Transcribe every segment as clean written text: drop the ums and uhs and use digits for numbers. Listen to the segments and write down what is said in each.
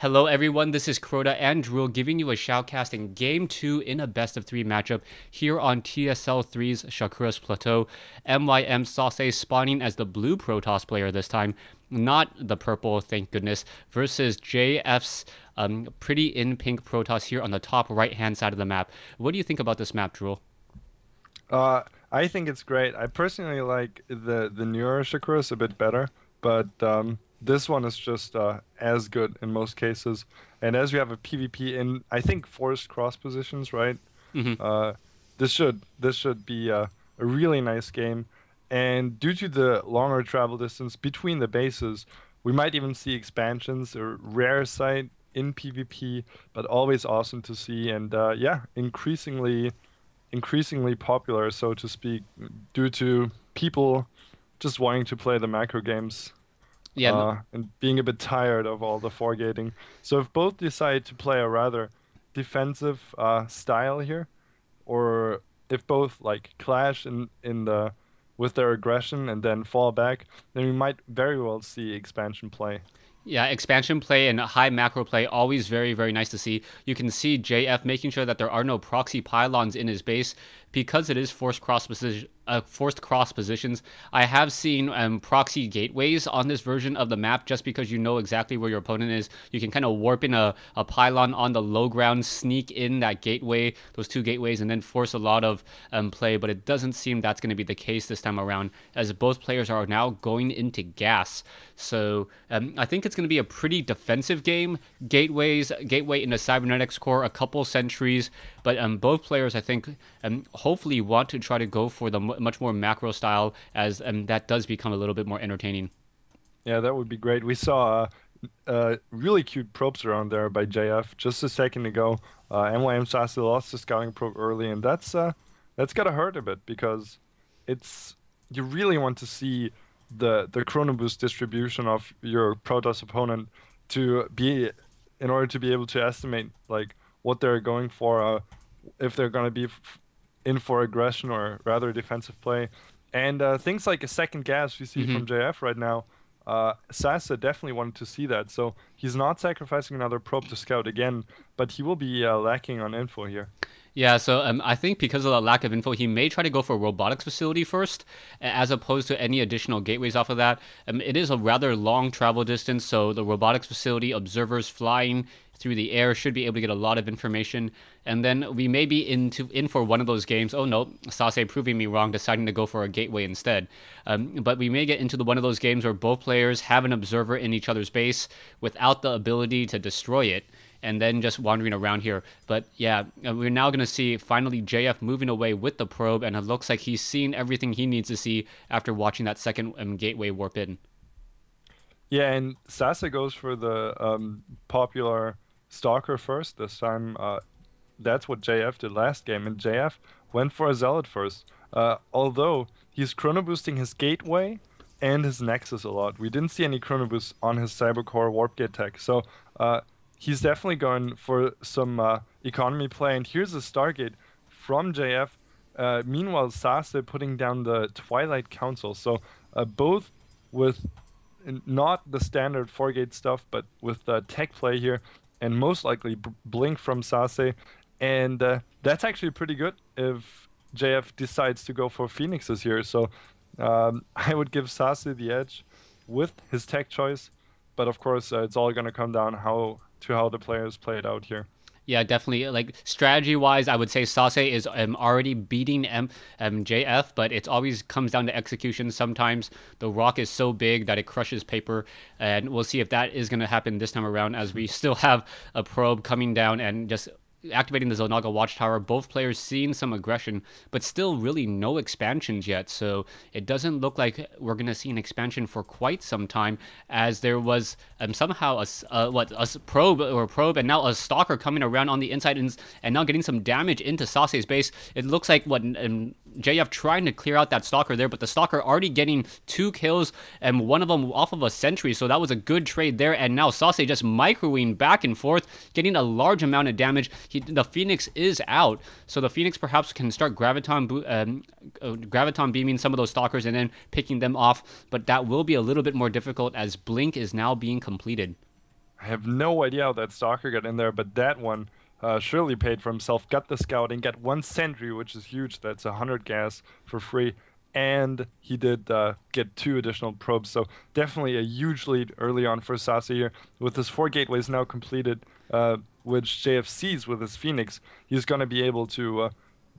Hello everyone, this is Crota and Drool giving you a shoutcast in Game 2 in a best-of-3 matchup here on TSL3's Shakuras Plateau. SaSe spawning as the blue Protoss player this time, not the purple, thank goodness, versus JF's pretty in-pink Protoss here on the top right-hand side of the map. What do you think about this map, Drool? I think it's great. I personally like the newer Shakuras a bit better, but this one is just as good in most cases. And as we have a PvP in, I think, forced cross positions, right? Mm-hmm. Uh, this should be a really nice game. And due to the longer travel distance between the bases, we might even see expansions, a rare sight in PvP, but always awesome to see. And yeah, increasingly popular, so to speak, due to people just wanting to play the macro games Yeah, and being a bit tired of all the foregating. So if both decide to play a rather defensive style here, or if both like clash in the with their aggression and then fall back, then we might very well see expansion play. Yeah, expansion play and high macro play, always very, very nice to see. You can see JF making sure that there are no proxy pylons in his base because it is forced cross positions. I have seen proxy gateways on this version of the map just because you know exactly where your opponent is. You can kind of warp in a pylon on the low ground, sneak in that gateway, those two gateways, and then force a lot of play. But it doesn't seem that's going to be the case this time around, as both players are now going into gas. So I think it's going to be a pretty defensive game. Gateway in the cybernetics core, a couple sentries, but both players, I think, hopefully want to try to go for the much more macro style, as that does become a little bit more entertaining. Yeah, that would be great. We saw really cute probes around there by JF just a second ago. SaSe lost the scouting probe early, and that's gotta hurt a bit because it's you really want to see the chrono boost distribution of your Protoss opponent to be in order to be able to estimate like what they're going for, if they're gonna be in for aggression or rather defensive play. And things like a second gas we see Mm-hmm. from JF right now, SaSe definitely wanted to see that. So he's not sacrificing another probe to scout again, but he will be lacking on info here. Yeah, so I think because of the lack of info, he may try to go for a robotics facility first, as opposed to any additional gateways off of that. It is a rather long travel distance, so the robotics facility observers flying through the air should be able to get a lot of information. And then we may be in for one of those games. Oh no, SaSe proving me wrong, deciding to go for a gateway instead. But we may get into one of those games where both players have an observer in each other's base without the ability to destroy it, and then just wandering around here. But yeah, we're now going to see finally JF moving away with the probe, and it looks like he's seen everything he needs to see after watching that second gateway warp in. Yeah, and SaSe goes for the popular Stalker first. This time, that's what JF did last game, and JF went for a Zealot first. Although he's chrono boosting his Gateway and his Nexus a lot. We didn't see any chrono boosts on his Cybercore Warp Gate tech, so he's definitely going for some economy play. And here's a Stargate from JF. Meanwhile, SaSe putting down the Twilight Council. So both with not the standard 4-gate stuff, but with the tech play here, and most likely Blink from SaSe. And that's actually pretty good if JF decides to go for Phoenixes here. So I would give SaSe the edge with his tech choice. But of course, it's all going to come down how the players play it out here. Yeah, definitely. Like strategy wise, I would say SaSe is already beating JF, but it always comes down to execution. Sometimes the rock is so big that it crushes paper, and we'll see if that is going to happen this time around, as we still have a probe coming down and just activating the Zonaga Watchtower. Both players seeing some aggression, but still really no expansions yet. So it doesn't look like we're going to see an expansion for quite some time, as there was somehow a probe and now a stalker coming around on the inside and now getting some damage into SaSe's base. It looks like JF trying to clear out that stalker there, but the stalker already getting 2 kills and one of them off of a sentry, so that was a good trade there. And now SaSe just microwing back and forth, getting a large amount of damage. The Phoenix is out, so the Phoenix perhaps can start graviton beaming some of those stalkers and then picking them off, but that will be a little bit more difficult as Blink is now being completed. I have no idea how that Stalker got in there, but that one surely paid for himself. Got the scouting, got one sentry, which is huge. That's 100 gas for free. And he did get 2 additional probes. So definitely a huge lead early on for SaSe here. With his 4 gateways now completed, which JF sees with his Phoenix, he's going to be able to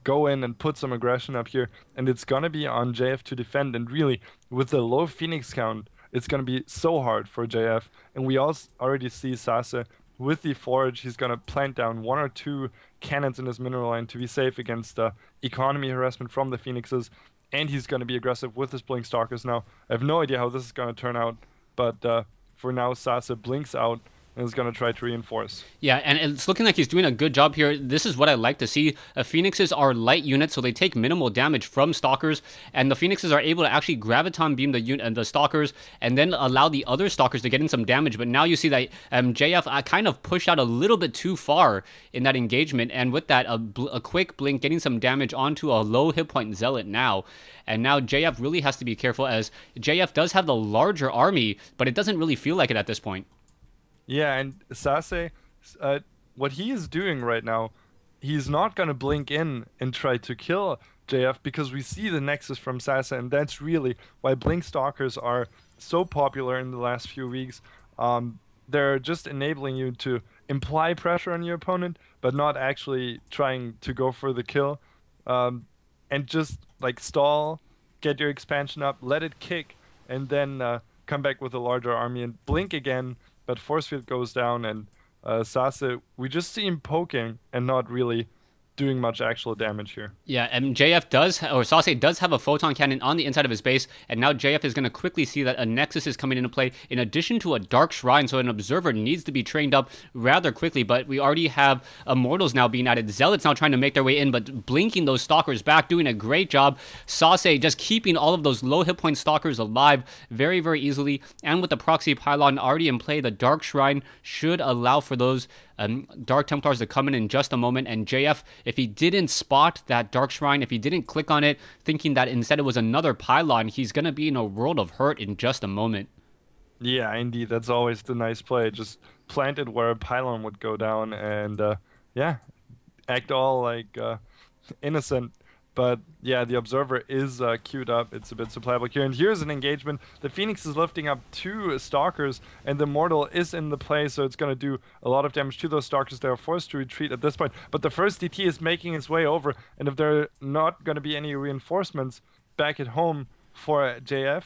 go in and put some aggression up here. And it's going to be on JF to defend. And really, with the low Phoenix count, it's going to be so hard for JF. And we also already see SaSe with the Forge. He's going to plant down 1 or 2 cannons in his mineral line to be safe against economy harassment from the Phoenixes. And he's going to be aggressive with his Blink Stalkers now. I have no idea how this is going to turn out. But for now, SaSe blinks out and is going to try to reinforce. Yeah, and it's looking like he's doing a good job here. This is what I like to see. Phoenixes are light units, so they take minimal damage from Stalkers, and the Phoenixes are able to actually Graviton Beam the Stalkers, and then allow the other Stalkers to get in some damage. But now you see that JF kind of pushed out a little bit too far in that engagement, and with that, a quick blink getting some damage onto a low hit point Zealot now. And now JF really has to be careful, as JF does have the larger army, but it doesn't really feel like it at this point. Yeah, and SaSe, what he is doing right now, he's not going to blink in and try to kill JF, because we see the Nexus from SaSe, and that's really why Blink Stalkers are so popular in the last few weeks. They're just enabling you to imply pressure on your opponent, but not actually trying to go for the kill. And just like stall, get your expansion up, let it kick, and then come back with a larger army and blink again. But force field goes down, and SaSe, we just see him poking and not really doing much actual damage here. Yeah, and SaSe does have a photon cannon on the inside of his base, and now JF is going to quickly see that a Nexus is coming into play in addition to a Dark Shrine, so an Observer needs to be trained up rather quickly, but we already have Immortals now being added. Zealots now trying to make their way in, but blinking those Stalkers back, doing a great job. SaSe just keeping all of those low hit point Stalkers alive very, very easily, and with the Proxy Pylon already in play, the Dark Shrine should allow for those Dark Templars to come in just a moment. And JF, if he didn't spot that Dark Shrine, if he didn't click on it, thinking that instead it was another pylon, he's going to be in a world of hurt in just a moment. Yeah, indeed. That's always the nice play. Just plant it where a pylon would go down and, yeah, act all like innocent. But yeah, the Observer is queued up. It's a bit supplyable here. And here's an engagement. The Phoenix is lifting up 2 Stalkers, and the Mortal is in the play, so it's going to do a lot of damage to those Stalkers. They are forced to retreat at this point. But the first DT is making its way over, and if there are not going to be any reinforcements back at home for JF,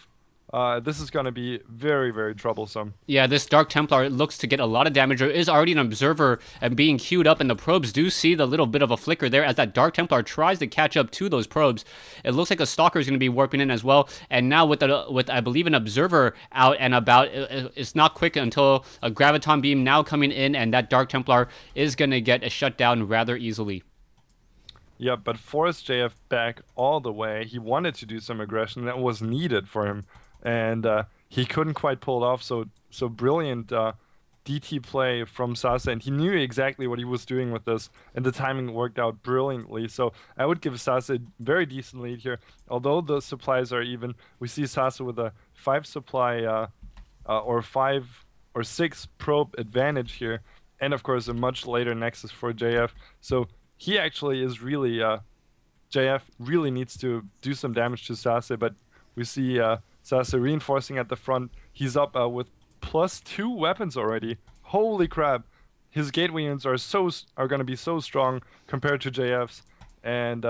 this is going to be very, very troublesome. Yeah, this Dark Templar looks to get a lot of damage. There is already an Observer being queued up, and the probes do see the little bit of a flicker there as that Dark Templar tries to catch up to those probes. It looks like a Stalker is going to be warping in as well, and now with I believe an Observer out and about, it's not quick until a Graviton Beam now coming in, and that Dark Templar is going to get shut down rather easily. Yeah, but forced JF back all the way. He wanted to do some aggression that was needed for him, and he couldn't quite pull it off. So brilliant DT play from SaSe, and he knew exactly what he was doing with this, and the timing worked out brilliantly. So I would give SaSe a very decent lead here. Although the supplies are even, we see SaSe with a 5 supply or 5 or 6 probe advantage here, and of course a much later Nexus for JF. So he actually is really, JF really needs to do some damage to SaSe, but we see SaSe reinforcing at the front. He's up with +2 weapons already. Holy crap! His gateway units are going to be so strong compared to JF's, and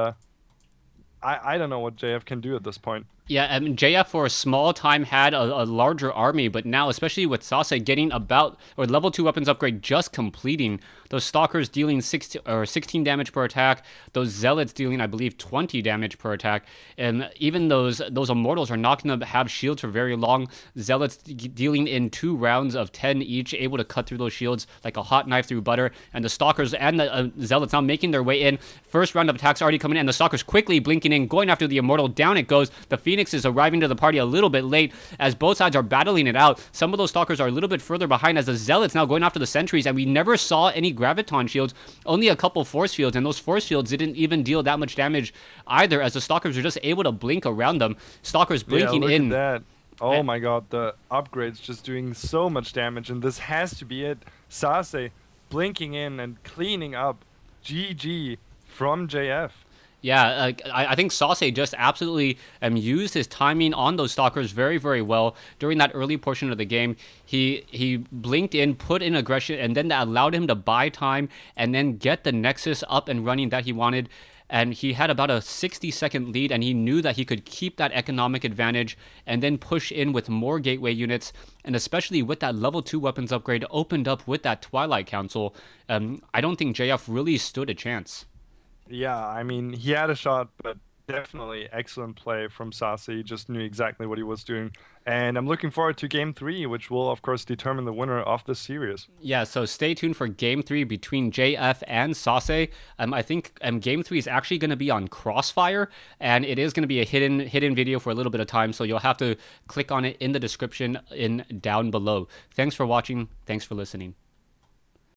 I don't know what JF can do at this point. Yeah, I mean, JF for a small time had a larger army, but now, especially with SaSe getting level 2 weapons upgrade just completing, those Stalkers dealing 16 damage per attack, those Zealots dealing, I believe, 20 damage per attack, and even those Immortals are not going to have shields for very long. Zealots dealing in 2 rounds of 10 each, able to cut through those shields like a hot knife through butter, and the Stalkers and the Zealots now making their way in. First round of attacks already coming in, and the Stalkers quickly blinking in, going after the Immortal. Down it goes. The Phoenix is arriving to the party a little bit late as both sides are battling it out. Some of those Stalkers are a little bit further behind as the Zealots now going after the sentries, and we never saw any Graviton shields, only a couple force fields, and those force fields didn't even deal that much damage either, as the Stalkers were just able to blink around them. Stalkers blinking look in. At that. Oh my god, the upgrade's just doing so much damage, and this has to be it. SaSe blinking in and cleaning up. GG from JF. Yeah, I think SaSe just absolutely used his timing on those stalkers very, very well during that early portion of the game. He blinked in, put in aggression, and then that allowed him to buy time and then get the Nexus up and running that he wanted. And he had about a 60-second lead, and he knew that he could keep that economic advantage and then push in with more gateway units, and especially with that level 2 weapons upgrade opened up with that Twilight Council. I don't think JF really stood a chance. Yeah, I mean, he had a shot, but definitely excellent play from SaSe. He just knew exactly what he was doing. And I'm looking forward to game 3, which will, of course, determine the winner of this series. Yeah, so stay tuned for game 3 between JF and SaSe. I think game 3 is actually going to be on Crossfire, and it is going to be a hidden video for a little bit of time, so you'll have to click on it in the description down below. Thanks for watching. Thanks for listening.